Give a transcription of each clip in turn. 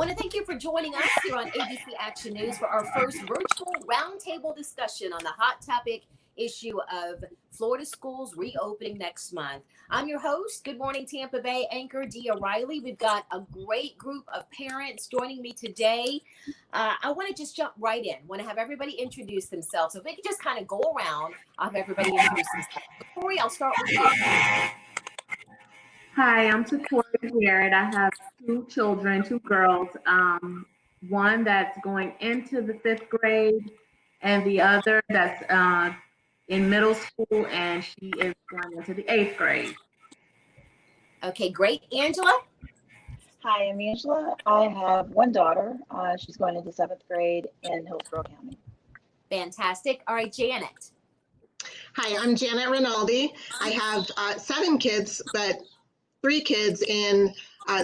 Want to thank you for joining us here on ABC Action News for our first virtual roundtable discussion on the hot topic issue of Florida schools reopening next month. I'm your host, Good Morning Tampa Bay anchor Dia Riley. We've got a great group of parents joining me today. I want to just jump right in. Want to have everybody introduce themselves. So if we could just kind of go around, I'll have everybody introduce themselves. Corey, I'll start with you. Hi, I'm Tori Garrett. I have two children, two girls. One that's going into the 5th grade, and the other that's in middle school, and she is going into the 8th grade. Okay, great. Angela? Hi, I'm Angela. I have one daughter. She's going into 7th grade in Hillsborough County. Fantastic. All right, Janet. Hi, I'm Janet Rinaldi. I have 7 kids, but 3 kids in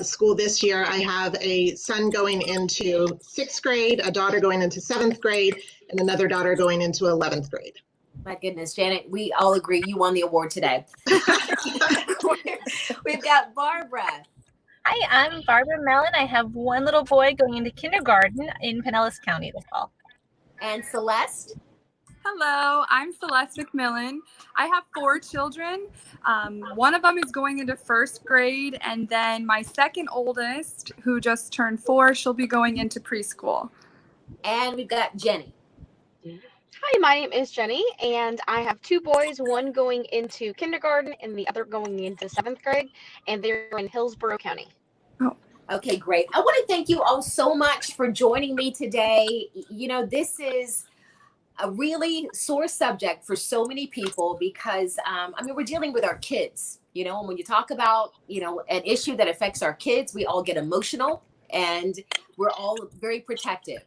school this year. I have a son going into 6th grade, a daughter going into 7th grade, and another daughter going into 11th grade. My goodness, Janet, we all agree you won the award today. We've got Barbara. Hi, I'm Barbara Mellon. I have one little boy going into kindergarten in Pinellas County this fall. And Celeste. Hello, I'm Celeste McMillan. I have 4 children. One of them is going into 1st grade, and then my second oldest, who just turned 4, she'll be going into preschool. And we've got Jenny. Hi, my name is Jenny, and I have 2 boys, one going into kindergarten and the other going into 7th grade, and they're in Hillsborough County. Okay, great. I want to thank you all so much for joining me today. You know, this is a really sore subject for so many people because, we're dealing with our kids, you know, and when you talk about, an issue that affects our kids, we all get emotional and we're all very protective.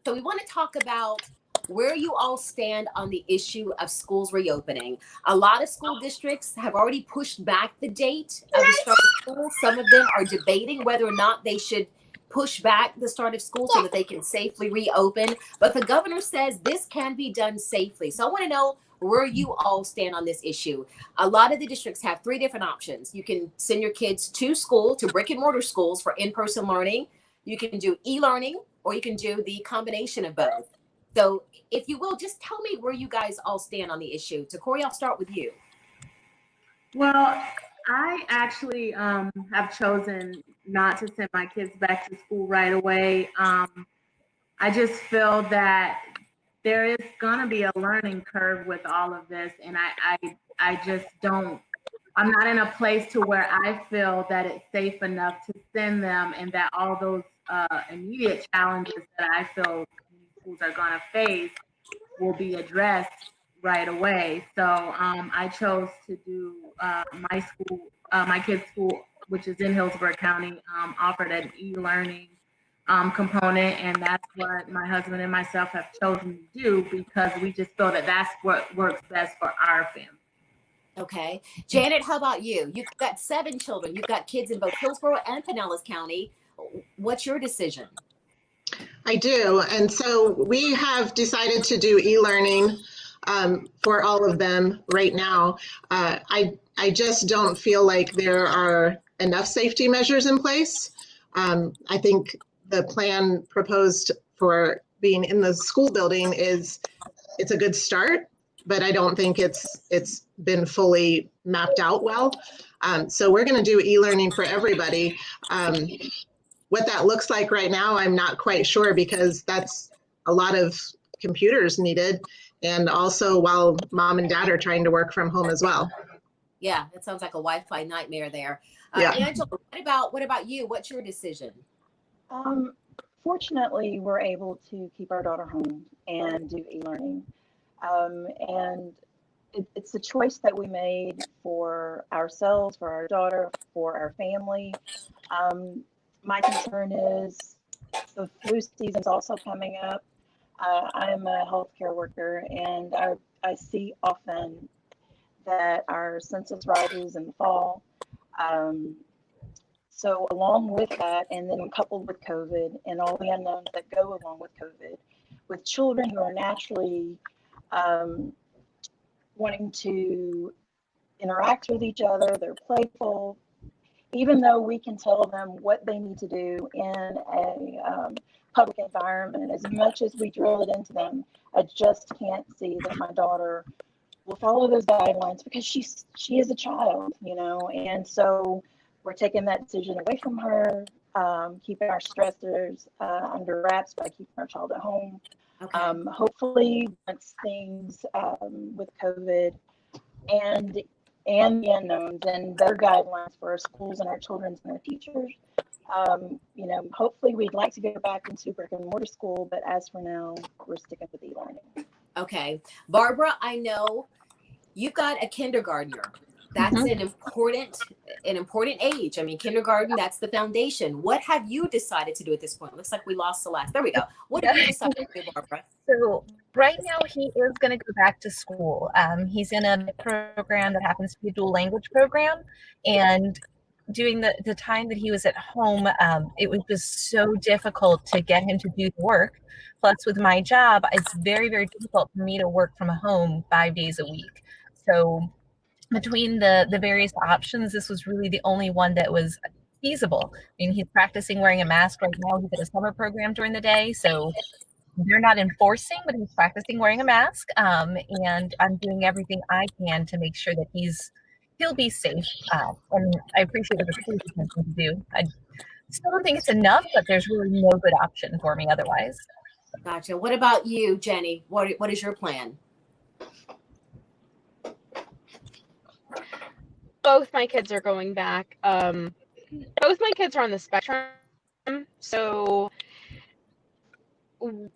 So we want to talk about where you all stand on the issue of schools reopening. A lot of school districts have already pushed back the date of the start of school. Some of them are debating whether or not they should push back the start of school so that they can safely reopen. But the governor says this can be done safely. So I want to know where you all stand on this issue. A lot of the districts have 3 different options. You can send your kids to school, to brick and mortar schools for in-person learning. You can do e-learning, or you can do the combination of both. So if you will, just tell me where you guys all stand on the issue. So Corey, I'll start with you. Well, I actually have chosen not to send my kids back to school right away. I just feel that there is going to be a learning curve with all of this. And I just don't, I'm not in a place to where I feel that it's safe enough to send them, and that all those immediate challenges that I feel schools are going to face will be addressed right away. So I chose to do my kids' school, which is in Hillsborough County, offered an e-learning component, and that's what my husband and myself have chosen to do because we just feel that that's what works best for our family. Okay. Janet, how about you? You've got 7 children. You've got kids in both Hillsborough and Pinellas County. What's your decision? I do. And so we have decided to do e-learning for all of them right now. I just don't feel like there are enough safety measures in place. I think the plan proposed for being in the school building it's a good start, but I don't think it's been fully mapped out well. So we're going to do e-learning for everybody. What that looks like right now, I'm not quite sure because that's a lot of computers needed. And also while mom and dad are trying to work from home as well. Yeah, that sounds like a Wi-Fi nightmare there. Yeah. Angela, what about you? What's your decision? Fortunately, we're able to keep our daughter home and do e-learning. And it's a choice that we made for ourselves, for our daughter, for our family. My concern is the flu season's also coming up. I'm a healthcare worker, and I see often that our census rises in the fall. So along with that, and then coupled with COVID and all the unknowns that go along with COVID, with children who are naturally wanting to interact with each other, they're playful, even though we can tell them what they need to do in a public environment, as much as we drill it into them, I just can't see that my daughter will follow those guidelines because she is a child, and so we're taking that decision away from her, keeping our stressors under wraps by keeping our child at home. Okay. Hopefully, once things with COVID and and the unknowns and better guidelines for our schools and our children's and their teachers, hopefully we'd like to go back into brick and mortar school, but as for now, we're sticking with e-learning. Okay. Barbara, I know you've got a kindergartner. That's an important age. I mean, kindergarten, that's the foundation. What have you decided to do at this point? Looks like we lost Celeste. There we go. What have you decided to do, Barbara? So right now he is going to go back to school. He's in a program that happens to be a dual language program, and during the time that he was at home, it was just so difficult to get him to do the work. Plus, with my job, it's very, very difficult for me to work from home 5 days a week. So between the various options, this was really the only one that was feasible. I mean, he's practicing wearing a mask right now. He's at a summer program during the day, so they're not enforcing, but he's practicing wearing a mask. And I'm doing everything I can to make sure that he'll be safe. And I appreciate what the school is attempting to do. I still don't think it's enough, but there's really no good option for me otherwise. Gotcha. What about you, Jenny? What is your plan? Both my kids are going back. Both my kids are on the spectrum, so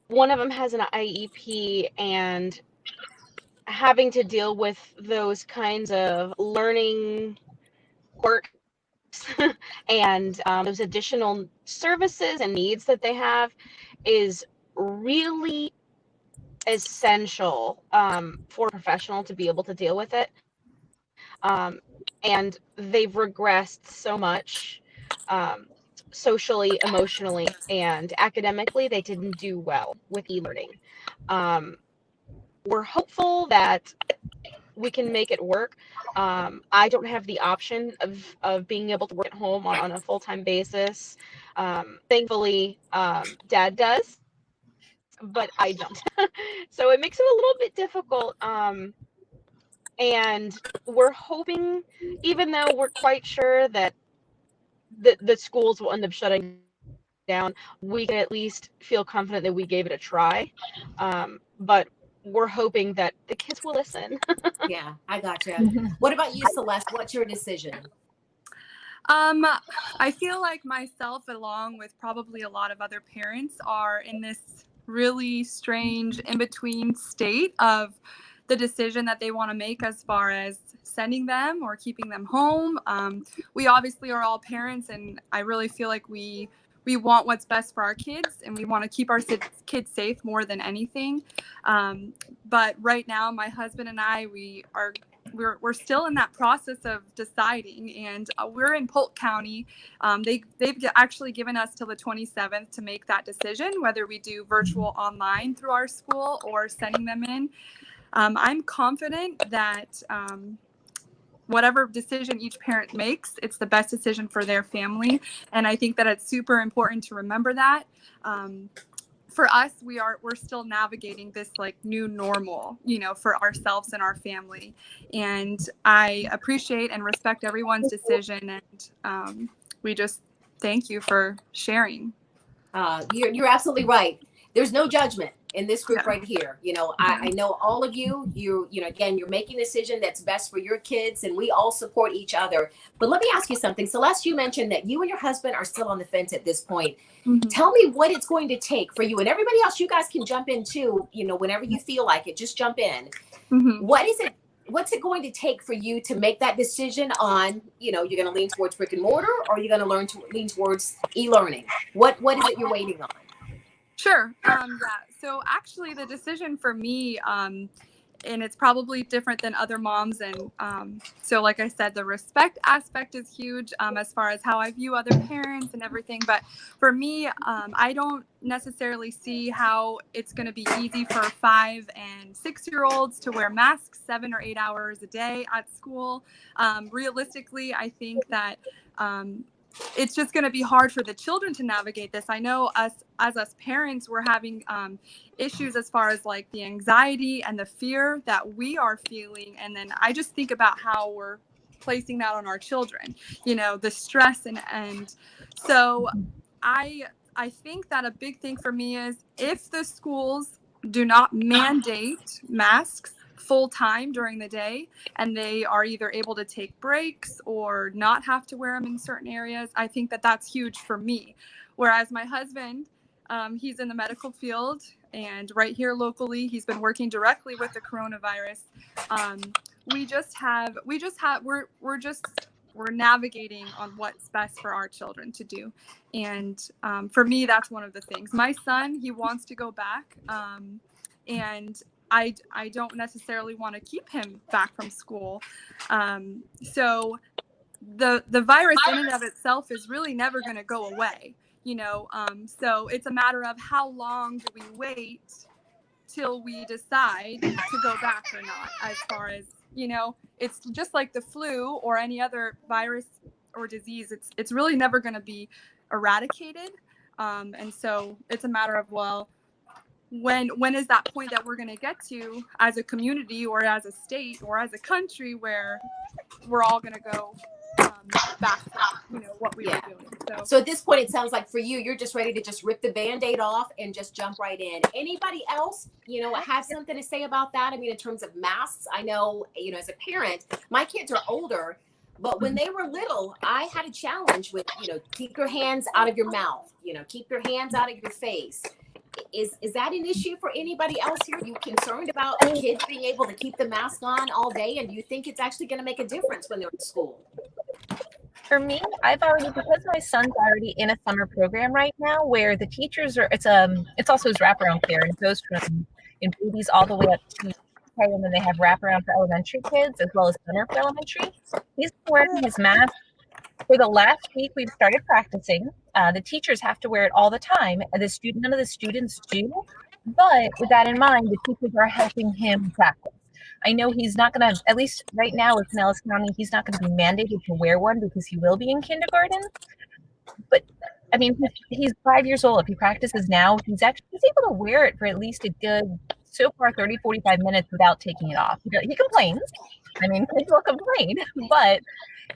one of them has an IEP, and having to deal with those kinds of learning quirks and those additional services and needs that they have is really essential for a professional to be able to deal with it. And they've regressed so much socially, emotionally, and academically. They didn't do well with e-learning. We're hopeful that we can make it work. I don't have the option of being able to work at home on a full-time basis. Thankfully, Dad does, but I don't. So it makes it a little bit difficult. And we're hoping, even though we're quite sure that the schools will end up shutting down, we can at least feel confident that we gave it a try. But we're hoping that the kids will listen. Yeah, I gotcha. What about you, Celeste? What's your decision? I feel like myself, along with probably a lot of other parents, are in this really strange in-between state of the decision that they want to make as far as sending them or keeping them home. We obviously are all parents, and I really feel like we want what's best for our kids, and we want to keep our kids safe more than anything. But right now, my husband and I, we're still in that process of deciding, and we're in Polk County. They've actually given us till the 27th to make that decision, whether we do virtual online through our school or sending them in. I'm confident that whatever decision each parent makes, it's the best decision for their family. And I think that it's super important to remember that. For us, we're still navigating this like new normal, for ourselves and our family. And I appreciate and respect everyone's decision. And we just thank you for sharing. You're absolutely right. There's no judgment in this group right here. I know all of you, again, you're making a decision that's best for your kids, and we all support each other. But let me ask you something. Celeste, you mentioned that you and your husband are still on the fence at this point. Mm-hmm. Tell me what it's going to take for you, and everybody else, you guys can jump in too, whenever you feel like it, just jump in. Mm-hmm. What's it going to take for you to make that decision on, you're going to lean towards brick and mortar, or you're going to lean towards e-learning? What is it you're waiting on? Sure. So actually the decision for me, it's probably different than other moms. And so, like I said, the respect aspect is huge as far as how I view other parents and everything. But for me, I don't necessarily see how it's going to be easy for 5 and 6 year olds to wear masks 7 or 8 hours a day at school. Realistically, I think that it's just going to be hard for the children to navigate this. I know us parents, we're having issues as far as like the anxiety and the fear that we are feeling. And then I just think about how we're placing that on our children, you know, the stress and so I think that a big thing for me is if the schools do not mandate masks full time during the day and they are either able to take breaks or not have to wear them in certain areas, I think that that's huge for me. Whereas my husband, he's in the medical field, and right here locally, he's been working directly with the coronavirus. We're navigating on what's best for our children to do. And for me, that's one of the things. My son, he wants to go back, and I don't necessarily want to keep him back from school. So the virus in and of itself is really never going to go away, you know. So it's a matter of how long do we wait till we decide to go back or not. As far as, you know, it's just like the flu or any other virus or disease. It's really never going to be eradicated. And so it's a matter of, well, when is that point that we're going to get to as a community or as a state or as a country where we're all going to go back to, you know, what we were doing. So at this point, it sounds like for you, you're just ready to just rip the Band-Aid off and just jump right in. Anybody else, you know, have something to say about that? I mean, in terms of masks, I know, you know, as a parent, my kids are older, but when they were little, I had a challenge with, you know, keep your hands out of your mouth, you know, keep your hands out of your face. Is that an issue for anybody else here? Are you concerned about kids being able to keep the mask on all day? And do you think it's actually going to make a difference when they're in school? For me, because my son's already in a summer program right now where the teachers are, it's also his wraparound care, and it goes from in babies all the way up to K, and then they have wraparound for elementary kids as well as center for elementary. He's wearing his mask for the last week. We've started practicing. The teachers have to wear it all the time. None of the students do. But with that in mind, the teachers are helping him practice. I know he's not going to, at least right now with Pinellas County, he's not going to be mandated to wear one because he will be in kindergarten. But I mean, he's 5 years old. If he practices now, he's able to wear it for at least a good, so far, 30, 45 minutes without taking it off. He complains. I mean, kids will complain, but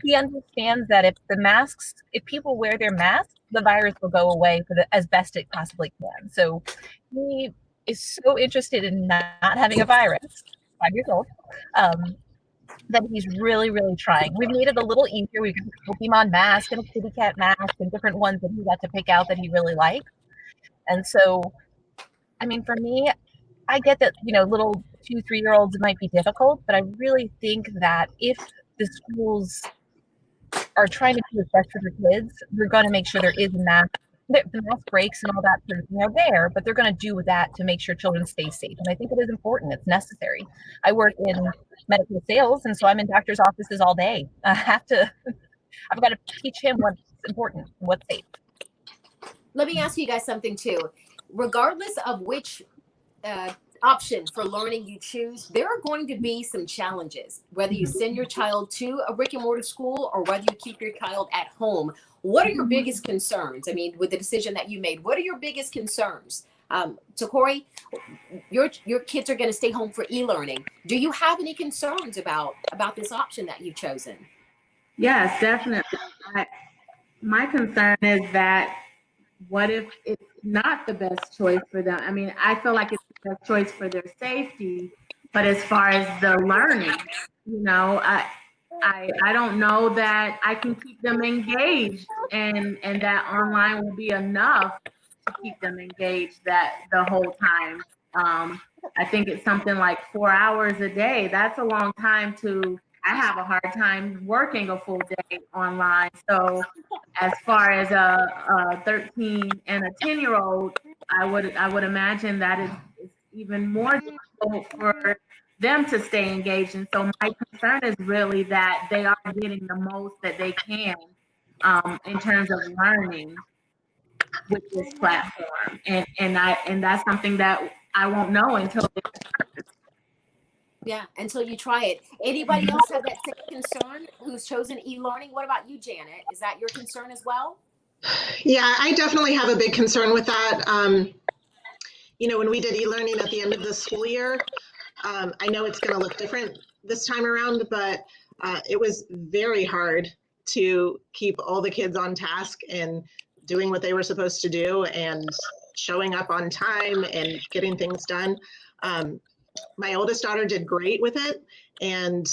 he understands that if people wear their masks, the virus will go away as best it possibly can. So he is so interested in not having a virus, 5 years old, that he's really, really trying. We've made it a little easier. We've got a Pokemon mask and a kitty cat mask and different ones that he got to pick out that he really likes. And so, I mean, for me, I get that, you know, little 2-3 year olds might be difficult, but I really think that if the schools are trying to do what's best for their kids, they're going to make sure there is a mask. The mask breaks and all that sort of thing are there, but they're going to do that to make sure children stay safe. And I think it is important. It's necessary. I work in medical sales, and so I'm in doctors' offices all day. I've got to teach him what's important, what's safe. Let me ask you guys something too. Regardless of which option for learning you choose, there are going to be some challenges, whether you send your child to a brick and mortar school or whether you keep your child at home. What are your biggest concerns? I mean, with the decision that you made, what are your biggest concerns? So Corey, your kids are going to stay home for e-learning. Do you have any concerns about this option that you've chosen? Yes, definitely. My concern is that what if it's not the best choice for them? I mean, I feel like it's the best choice for their safety, but as far as the learning, you know, I don't know that I can keep them engaged, and that online will be enough to keep them engaged the whole time. I think it's something like 4 hours a day. That's a long time I have a hard time working a full day online. So as far as a 13 and a 10-year-old, I would imagine that it's even more difficult for them to stay engaged. And so my concern is really that they are getting the most that they can in terms of learning with this platform. And that's something that I won't know until Yeah, until you try it. Anybody else have that same concern who's chosen e-learning? What about you, Janet? Is that your concern as well? Yeah, I definitely have a big concern with that. When we did e-learning at the end of the school year, I know it's going to look different this time around, but it was very hard to keep all the kids on task and doing what they were supposed to do and showing up on time and getting things done. My oldest daughter did great with it, and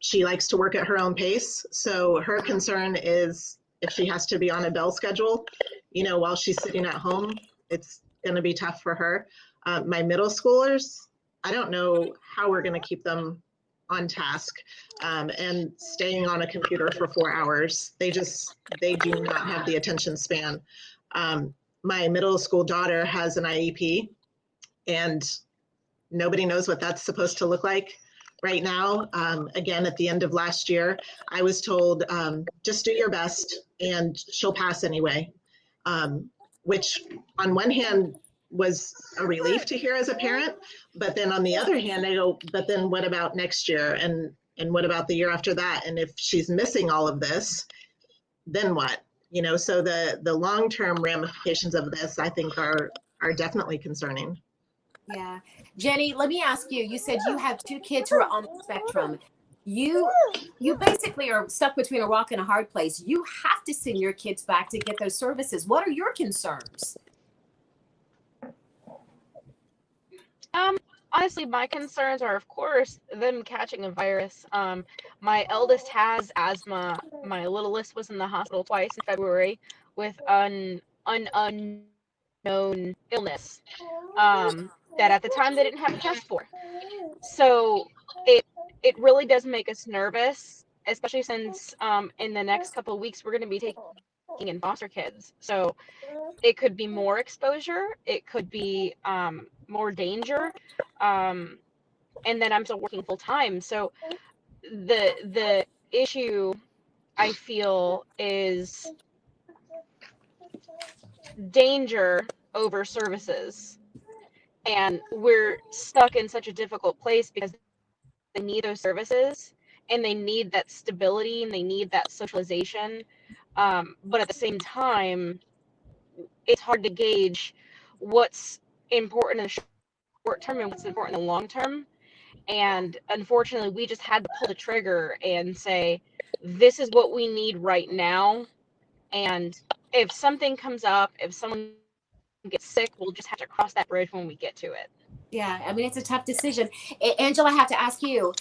she likes to work at her own pace. So her concern is if she has to be on a bell schedule, while she's sitting at home, it's going to be tough for her. My middle schoolers, I don't know how we're going to keep them on task and staying on a computer for 4 hours. They do not have the attention span. My middle school daughter has an IEP, and nobody knows what that's supposed to look like right now. Again, at the end of last year, I was told, just do your best and she'll pass anyway, which on one hand was a relief to hear as a parent, but then on the other hand, I go, but then what about next year? And what about the year after that? And if she's missing all of this, then what? So the long-term ramifications of this, I think, are definitely concerning. Yeah. Jenny, let me ask you, you said you have 2 kids who are on the spectrum. You basically are stuck between a rock and a hard place. You have to send your kids back to get those services. What are your concerns? Honestly, my concerns are, of course, them catching a virus. My eldest has asthma. My littlest was in the hospital twice in February with an unknown illness that at the time they didn't have a test for. So it really does make us nervous, especially since in the next couple of weeks we're going to be taking in foster kids. So it could be more exposure, it could be more danger, and then I'm still working full time. So the issue I feel is danger over services, and we're stuck in such a difficult place because they need those services and they need that stability and they need that socialization, but at the same time it's hard to gauge what's important in the short term and what's important in the long term. And unfortunately, we just had to pull the trigger and say, this is what we need right now. And if something comes up, if someone gets sick, we'll just have to cross that bridge when we get to it. Yeah, I mean, it's a tough decision. Angela, I have to ask you,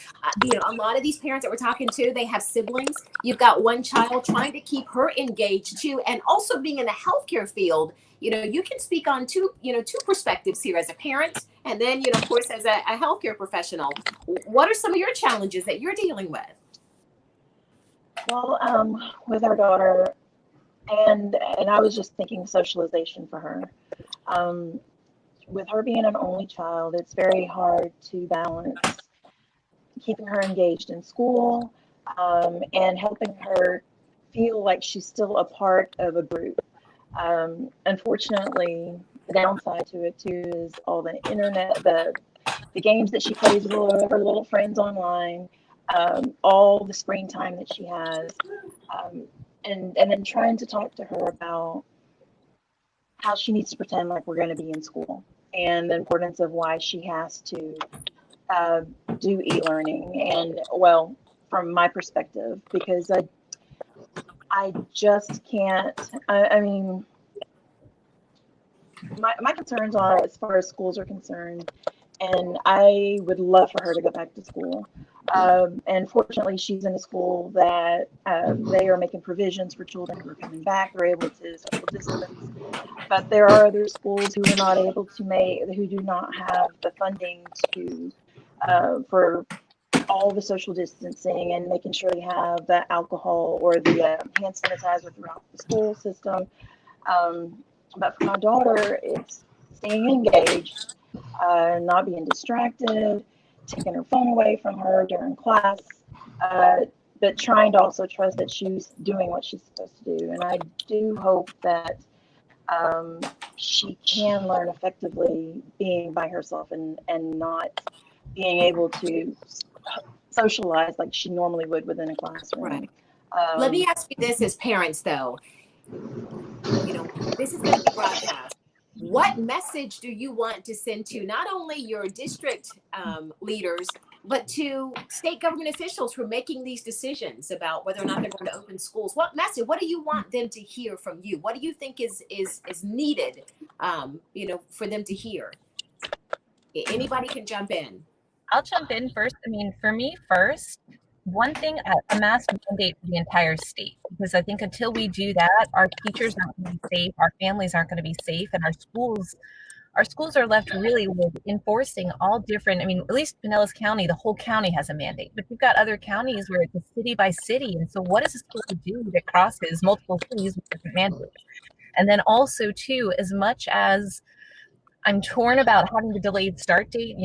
a lot of these parents that we're talking to, they have siblings. You've got one child, trying to keep her engaged too, and also being in the healthcare field. You can speak on two perspectives here as a parent, and then, of course, as a healthcare professional. What are some of your challenges that you're dealing with? Well, with our daughter, and I was just thinking socialization for her. With her being an only child, it's very hard to balance keeping her engaged in school and helping her feel like she's still a part of a group. Unfortunately, the downside to it too is all the internet, the games that she plays with her little friends online, all the screen time that she has, and then trying to talk to her about how she needs to pretend like we're going to be in school and the importance of why she has to do e-learning. And well, from my perspective, because I just can't, I mean, my concerns are as far as schools are concerned, and I would love for her to go back to school. And fortunately, she's in a school that they are making provisions for children who are coming back. They're able to social distance. But there are other schools who are not able to who do not have the funding to for all the social distancing and making sure they have the alcohol or the hand sanitizer throughout the school system. But for my daughter, it's staying engaged, not being distracted, taking her phone away from her during class, but trying to also trust that she's doing what she's supposed to do. And I do hope that she can learn effectively being by herself and not being able to socialize like she normally would within a classroom. Right. Let me ask you this as parents, though. This is going to be broadcast. What message do you want to send to not only your district leaders, but to state government officials who are making these decisions about whether or not they're going to open schools? What message? What do you want them to hear from you? What do you think is needed, for them to hear? Anybody can jump in. I'll jump in first. I mean, for me first, one thing, a mask mandate for the entire state, because I think until we do that, our teachers aren't going to be safe, our families aren't going to be safe, and our schools are left really with enforcing all different, I mean, at least Pinellas County, the whole county has a mandate, but you've got other counties where it's a city by city. And so what is a school to do that crosses multiple cities with different mandates? And then also too, as much as I'm torn about having the delayed start date,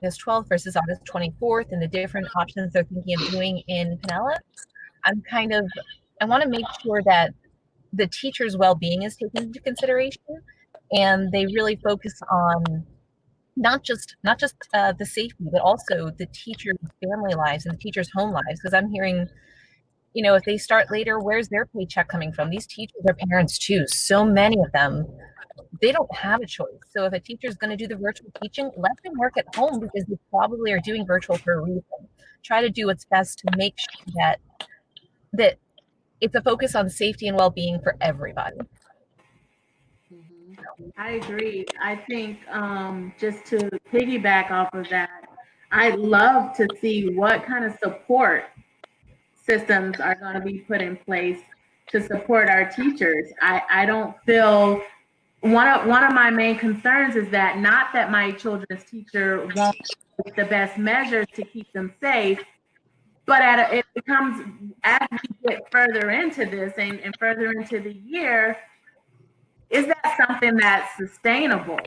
August 12th versus August 24th, and the different options they're thinking of doing in Pinellas, I want to make sure that the teacher's well-being is taken into consideration, and they really focus on not just the safety, but also the teacher's family lives and the teacher's home lives. Because I'm hearing, if they start later, where's their paycheck coming from? These teachers are parents too. So many of them, they don't have a choice. So if a teacher is going to do the virtual teaching, let them work at home, because they probably are doing virtual for a reason. Try to do what's best to make sure that it's a focus on safety and well-being for everybody. I agree. I think just to piggyback off of that, I'd love to see what kind of support systems are going to be put in place to support our teachers. I don't feel one of my main concerns is that not that my children's teacher won't take the best measures to keep them safe, but it becomes, as we get further into this and further into the year, is that something that's sustainable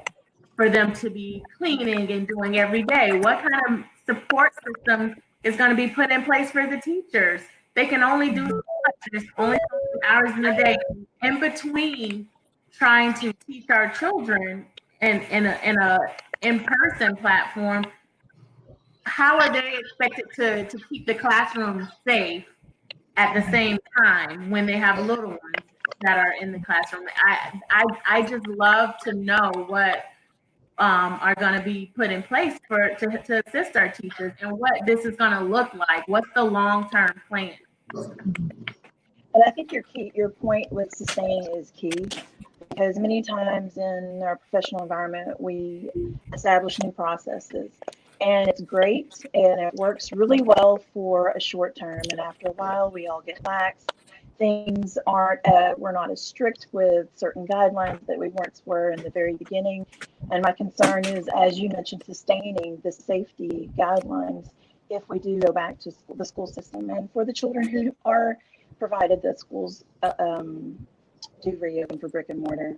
for them to be cleaning and doing every day? What kind of support system is going to be put in place for the teachers? They can only do so much. There's only so many hours in the day in between trying to teach our children in a in-person platform. How are they expected to keep the classroom safe at the same time when they have little ones that are in the classroom? I just love to know what are going to be put in place to assist our teachers, and what this is going to look like. What's the long-term plan? And I think your point with sustaining is key, because many times in our professional environment, we establish new processes, and it's great and it works really well for a short term. And after a while, we all get lax. Things aren't, we're not as strict with certain guidelines that we once were in the very beginning. And my concern is, as you mentioned, sustaining the safety guidelines if we do go back to the school system, and for the children who are provided that schools do reopen for brick and mortar,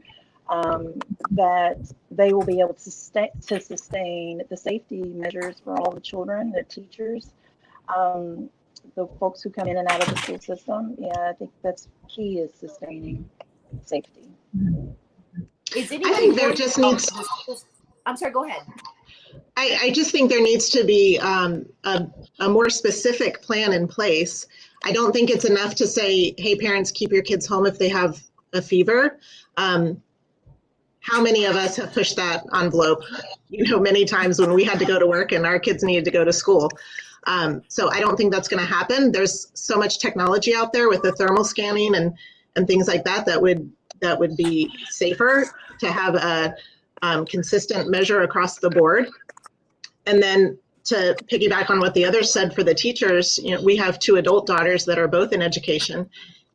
that they will be able to sustain the safety measures for all the children, the teachers, the folks who come in and out of the school system. Yeah, I think that's key, is sustaining safety. Is I think there just needs. I'm sorry, go ahead. I just think there needs to be a more specific plan in place. I don't think it's enough to say, hey, parents, keep your kids home if they have a fever. How many of us have pushed that envelope, many times when we had to go to work and our kids needed to go to school? So I don't think that's going to happen. There's so much technology out there with the thermal scanning and things like that that would be safer to have a consistent measure across the board. And then to piggyback on what the others said for the teachers, we have 2 adult daughters that are both in education,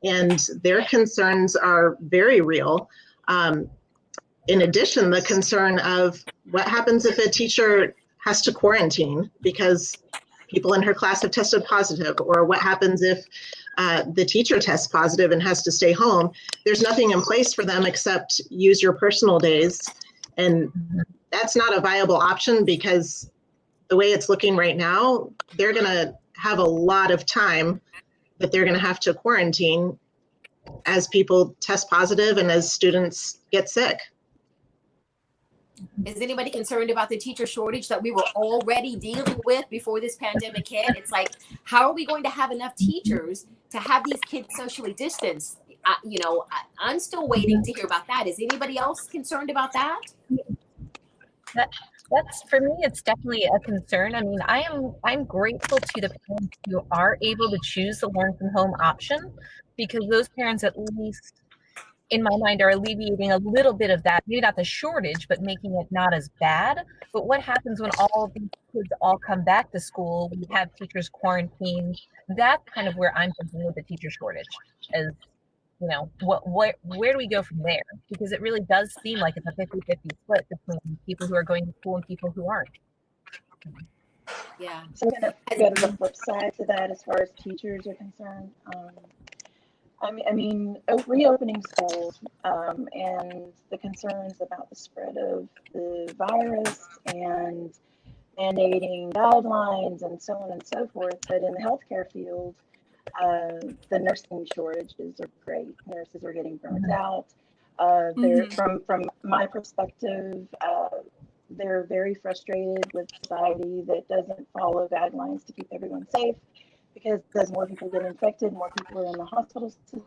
and their concerns are very real. In addition, the concern of what happens if a teacher has to quarantine because people in her class have tested positive, or what happens if the teacher tests positive and has to stay home. There's nothing in place for them except use your personal days. And that's not a viable option, because the way it's looking right now, they're going to have a lot of time that they're going to have to quarantine as people test positive and as students get sick. Is anybody concerned about the teacher shortage that we were already dealing with before this pandemic hit? It's like, how are we going to have enough teachers to have these kids socially distanced? I'm still waiting to hear about that. Is anybody else concerned about that? That's for me, it's definitely a concern. I mean, I'm grateful to the parents who are able to choose the learn from home option, because those parents, at least in my mind, are alleviating a little bit of that, maybe not the shortage, but making it not as bad. But what happens when all of these kids all come back to school, we have teachers quarantined? That's kind of where I'm thinking with the teacher shortage, as where do we go from there? Because it really does seem like it's a 50-50 split between people who are going to school and people who aren't. Yeah. So I'm going to go to the flip side to that as far as teachers are concerned. I mean, reopening schools and the concerns about the spread of the virus and mandating guidelines and so on and so forth. But in the healthcare field, the nursing shortages are great. Nurses are getting burnt out. They're from my perspective, they're very frustrated with society that doesn't follow guidelines to keep everyone safe, because as more people get infected, more people are in the hospital system.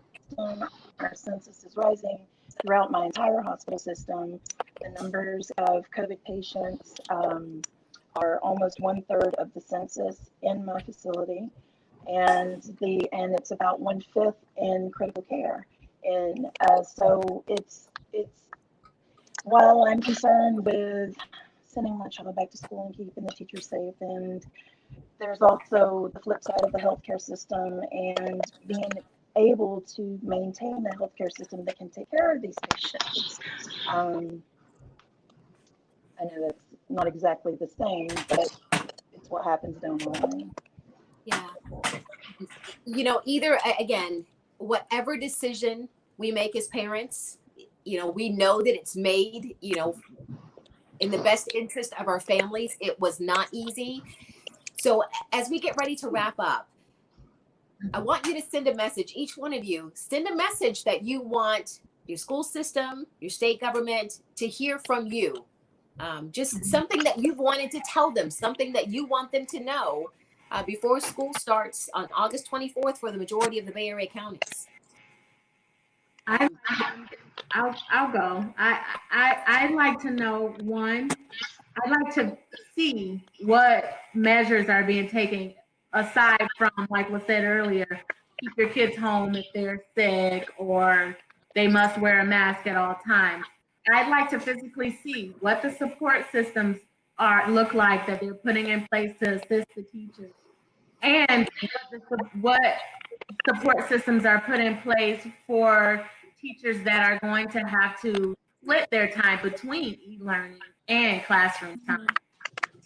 Our census is rising throughout my entire hospital system. The numbers of COVID patients are almost 1/3 of the census in my facility, and it's about 1/5 in critical care. And so it's while I'm concerned with sending my child back to school and keeping the teachers safe, and there's also the flip side of the healthcare system and being able to maintain a healthcare system that can take care of these patients. I know that's not exactly the same, but it's what happens down the line. Yeah. Either, again, whatever decision we make as parents, we know that it's made, in the best interest of our families. It was not easy. So as we get ready to wrap up, I want you to send a message. Each one of you, send a message that you want your school system, your state government to hear from you. Just something that you've wanted to tell them, something that you want them to know before school starts on August 24th for the majority of the Bay Area counties. I'll go. I'd like to know, one, I'd like to see what measures are being taken aside from, like was said earlier, keep your kids home if they're sick, or they must wear a mask at all times. I'd like to physically see what the support systems look like that they're putting in place to assist the teachers, and what support systems are put in place for teachers that are going to have to split their time between e-learning and classroom time.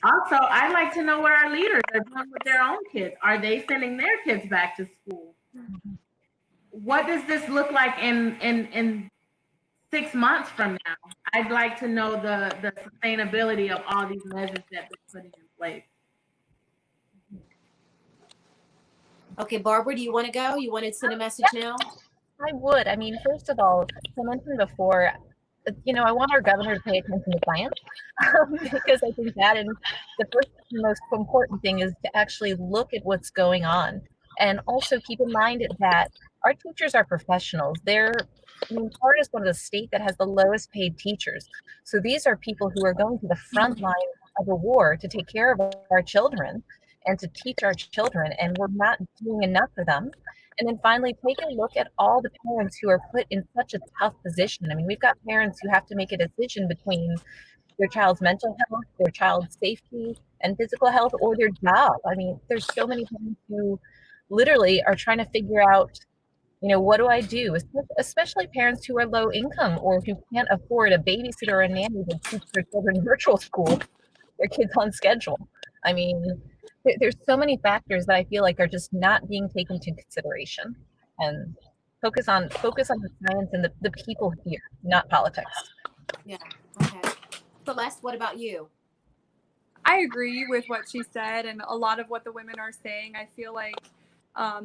Also, I'd like to know what our leaders are doing with their own kids. Are they sending their kids back to school? What does this look like in 6 months from now? I'd like to know the sustainability of all these measures that they're putting in place. Okay, Barbara, do you want to go? You want to send a message now? I would. I mean, first of all, as I mentioned before, I want our governor to pay attention to science, because I think that is the first and most important thing, is to actually look at what's going on. And also keep in mind that our teachers are professionals. Florida is one of the states that has the lowest paid teachers. So these are people who are going to the front line of a war to take care of our children and to teach our children, and we're not doing enough for them. And then finally, take a look at all the parents who are put in such a tough position. I mean, we've got parents who have to make a decision between their child's mental health, their child's safety and physical health, or their job. I mean, there's so many parents who literally are trying to figure out, what do I do? Especially parents who are low income or who can't afford a babysitter or a nanny to teach their children virtual school, their kids on schedule. I mean, there's so many factors that I feel like are just not being taken into consideration. And focus on the science and the people here, not politics. Yeah. Okay. Celeste, what about you? I agree with what she said and a lot of what the women are saying. I feel like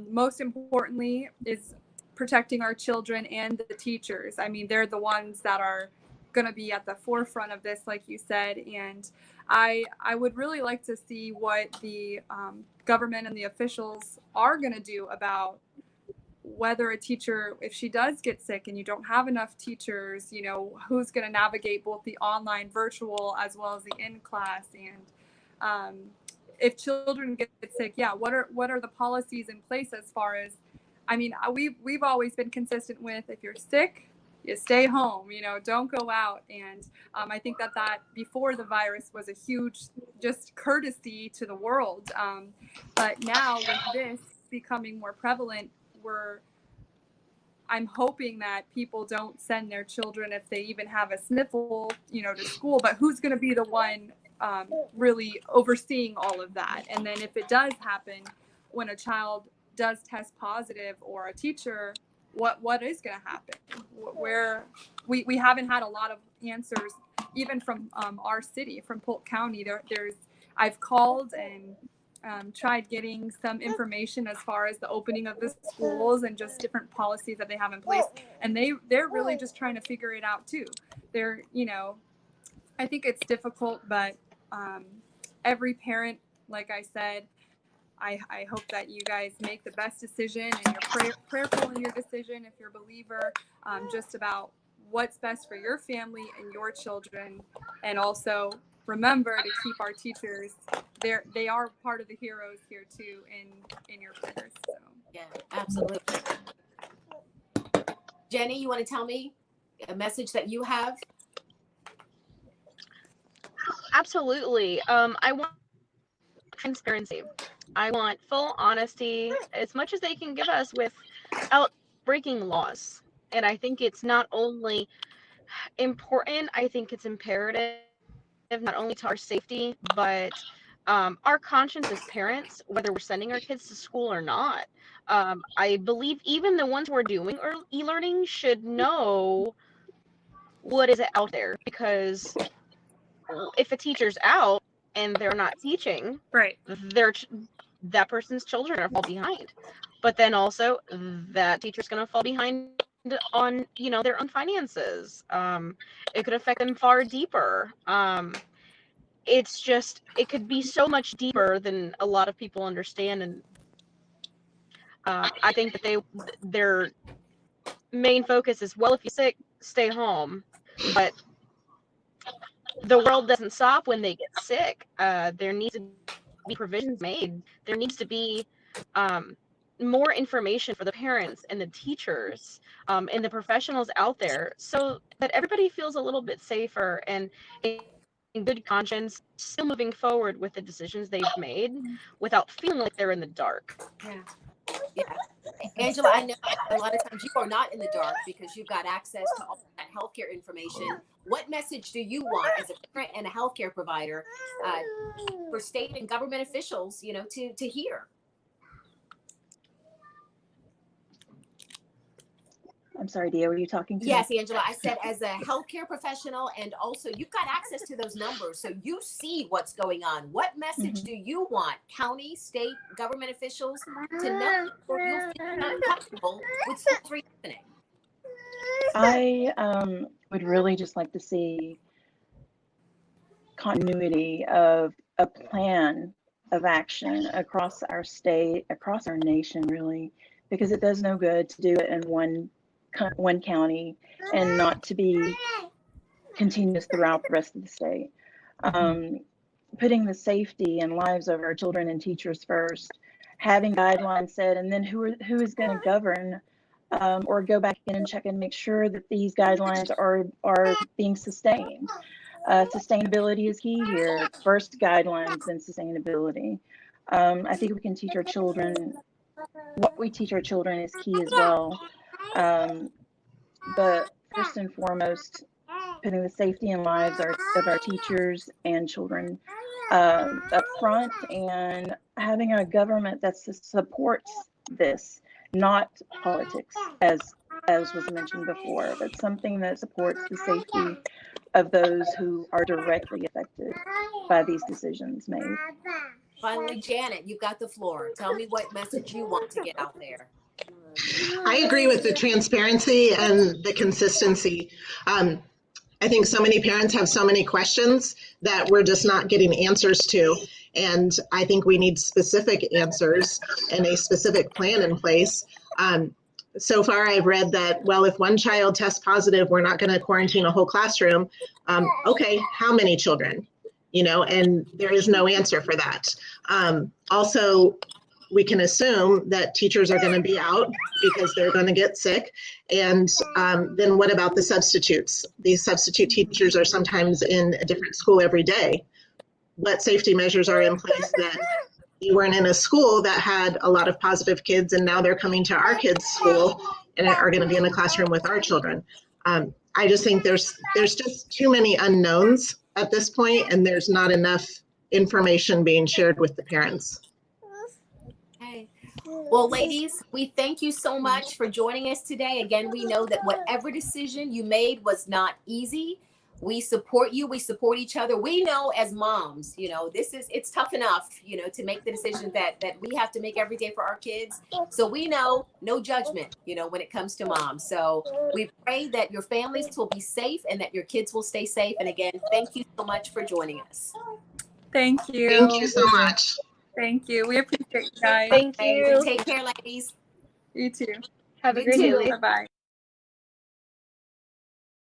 most importantly is protecting our children and the teachers. I mean, they're the ones that are going to be at the forefront of this, like you said. And I would really like to see what the government and the officials are going to do about whether a teacher, if she does get sick and you don't have enough teachers, you know, who's going to navigate both the online virtual as well as the in class. And if children get sick, yeah, what are the policies in place as far as, I mean, we've always been consistent with, if you're sick, you stay home, you know, don't go out. And I think that before the virus was a huge just courtesy to the world. But now with this becoming more prevalent, I'm hoping that people don't send their children, if they even have a sniffle, you know, to school. But who's going to be the one really overseeing all of that? And then if it does happen, when a child does test positive, or a teacher, what is going to happen? Where we haven't had a lot of answers, even from our city, from Polk County. I've called and tried getting some information as far as the opening of the schools and just different policies that they have in place. And they're really just trying to figure it out too. They're, you know, I think it's difficult, but every parent, like I said, I hope that you guys make the best decision, and you're prayerful in your decision if you're a believer, just about what's best for your family and your children. And also remember to keep our teachers, they are part of the heroes here too, in your prayers. So Yeah, absolutely. Jenny, you want to tell me a message that you have? Absolutely. I want transparency. I want full honesty, as much as they can give us without breaking laws. And I think it's not only important, I think it's imperative, not only to our safety, but our conscience as parents, whether we're sending our kids to school or not. I believe even the ones who are doing e-learning should know what is out there, because if a teacher's out and they're not teaching, right, that person's children are fall behind. But then also that teacher's going to fall behind on, you know, their own finances. It could affect them far deeper. It's just, it could be so much deeper than a lot of people understand. And I think that their main focus is, well, if you're sick, stay home. But the world doesn't stop when they get sick. There needs to be provisions made. There needs to be more information for the parents and the teachers and the professionals out there, so that everybody feels a little bit safer and in good conscience, still moving forward with the decisions they've made without feeling like they're in the dark. Yeah. Yeah. Angela, I know a lot of times you are not in the dark because you've got access to all that healthcare information. What message do you want as a parent and a healthcare provider for state and government officials, you know, to hear? I'm sorry, Dia, were you talking to Yes, me? Angela, I said as a healthcare professional, and also you've got access to those numbers, so you see what's going on. What message do you want county, state, government officials to know, so you'll feel comfortable with schools reopening? I would really just like to see continuity of a plan of action across our state, across our nation, really, because it does no good to do it in one county and not to be continuous throughout the rest of the state. Putting the safety and lives of our children and teachers first, having guidelines set, and then who is going to govern or go back in and check and make sure that these guidelines are being sustained. Sustainability is key here. First guidelines, then sustainability. I think we can teach our children, what we teach our children is key as well. But first and foremost, putting the safety and lives of our teachers and children up front, and having a government that supports this, not politics, as was mentioned before, but something that supports the safety of those who are directly affected. by these decisions made. Finally, Janet, you've got the floor. Tell me what message you want to get out there. I agree with the transparency and the consistency. I think so many parents have so many questions that we're just not getting answers to. And I think we need specific answers and a specific plan in place. So far, I've read that, well, if one child tests positive, we're not going to quarantine a whole classroom. Okay, how many children? You know, and there is no answer for that. Also, we can assume that teachers are going to be out because they're going to get sick. And then what about the substitutes? These substitute teachers are sometimes in a different school every day. What safety measures are in place that you weren't in a school that had a lot of positive kids and now they're coming to our kids' school and are going to be in a classroom with our children? I just think there's just too many unknowns at this point, and there's not enough information being shared with the parents. Okay. Well, ladies, we thank you so much for joining us today. Again, we know that whatever decision you made was not easy. We support you. We support each other. We know as moms, you know, it's tough enough, you know, to make the decisions that we have to make every day for our kids. So we know no judgment, you know, when it comes to moms. So we pray that your families will be safe and that your kids will stay safe. And again, thank you so much for joining us. Thank you. Thank you so much. Thank you. We appreciate you guys. Thank Okay, you. take care, ladies. You too. Have a You great too. day. Bye-bye.